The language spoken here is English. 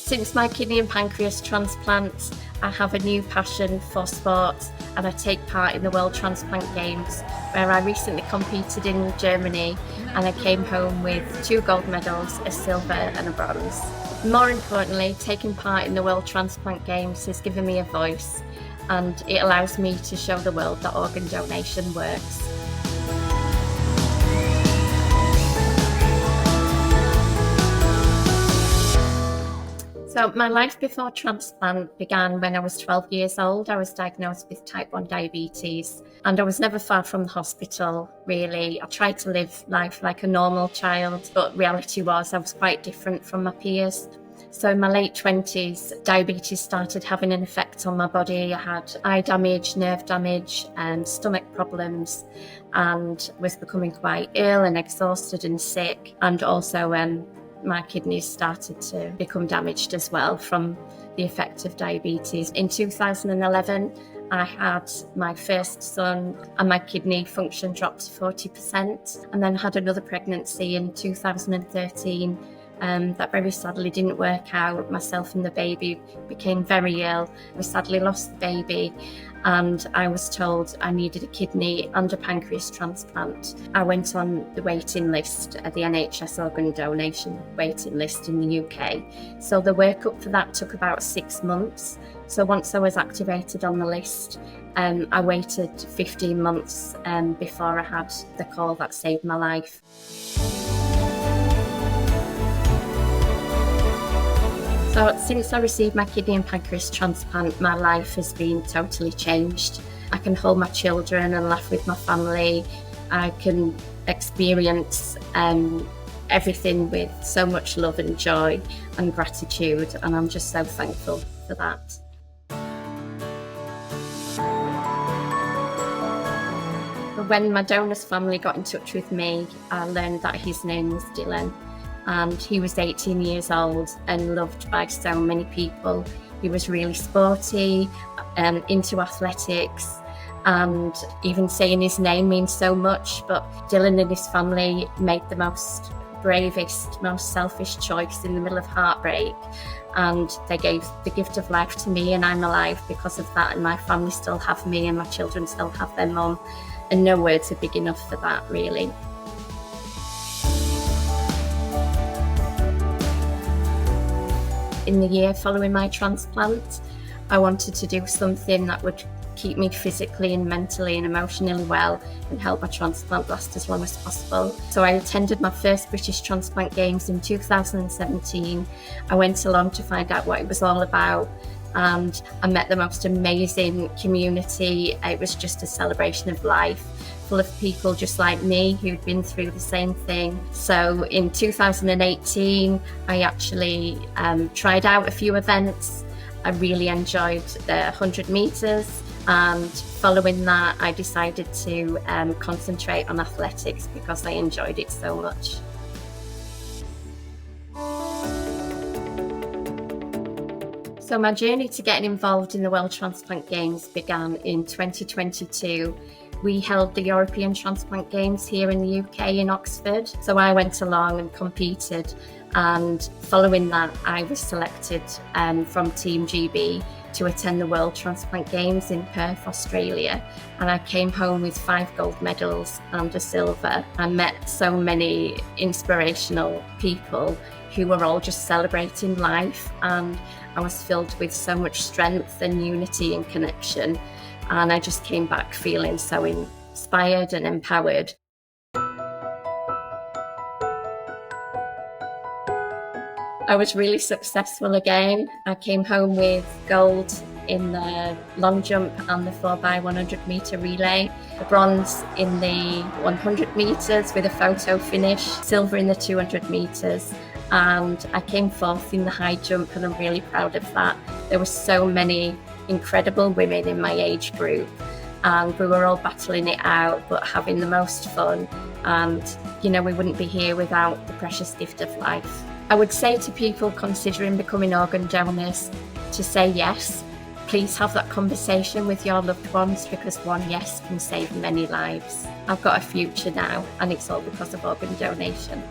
Since my kidney and pancreas transplant, I have a new passion for sport and I take part in the World Transplant Games, where I recently competed in Germany and I came home with 2 gold medals, a silver and a bronze. More importantly, taking part in the World Transplant Games has given me a voice and it allows me to show the world that organ donation works. So my life before transplant began when I was 12 years old. I was diagnosed with type 1 diabetes and I was never far from the hospital, really. I tried to live life like a normal child, but reality was I was quite different from my peers. So in my late 20s, diabetes started having an effect on my body. I had eye damage, nerve damage, and stomach problems, and was becoming quite ill and exhausted and sick. And also my kidneys started to become damaged as well from the effect of diabetes. In 2011, I had my first son and my kidney function dropped to 40%, and then had another pregnancy in 2013. That very sadly didn't work out. Myself and the baby became very ill. We sadly lost the baby and I was told I needed a kidney and a pancreas transplant. I went on the waiting list, the NHS organ donation waiting list in the UK. So the workup for that took about 6 months. So once I was activated on the list, I waited 15 months before I had the call that saved my life. So since I received my kidney and pancreas transplant, my life has been totally changed. I can hold my children and laugh with my family. I can experience everything with so much love and joy and gratitude, and I'm just so thankful for that. When my donor's family got in touch with me, I learned that his name was Dylan. And he was 18 years old and loved by so many people. He was really sporty, into athletics, and even saying his name means so much. But Dylan and his family made the most bravest, most selfish choice in the middle of heartbreak, and they gave the gift of life to me, and I'm alive because of that, and my family still have me and my children still have their mum, and no words are big enough for that, really. In the year following my transplant, I wanted to do something that would keep me physically and mentally and emotionally well and help my transplant last as long as possible. So I attended my first British Transplant Games in 2017. I went along to find out what it was all about, and I met the most amazing community. It was just a celebration of life, full of people just like me who'd been through the same thing. So in 2018, I actually tried out a few events. I really enjoyed the 100 metres, and following that, I decided to concentrate on athletics because I enjoyed it so much. So my journey to getting involved in the World Transplant Games began in 2022. We held the European Transplant Games here in the UK in Oxford. So I went along and competed, and following that I was selected from Team GB to attend the World Transplant Games in Perth, Australia. And I came home with 5 gold medals and a silver. I met so many inspirational people who were all just celebrating life, and I was filled with so much strength and unity and connection. And I just came back feeling so inspired and empowered. I was really successful again. I came home with gold in the long jump and the 4x100 metre relay, the bronze in the 100 metres with a photo finish, silver in the 200 metres, and I came 4th in the high jump, and I'm really proud of that. There were so many incredible women in my age group, and we were all battling it out but having the most fun, and we wouldn't be here without the precious gift of life. I would say to people considering becoming organ donors to say yes. Please have that conversation with your loved ones, because one yes can save many lives. I've got a future now, and it's all because of organ donation.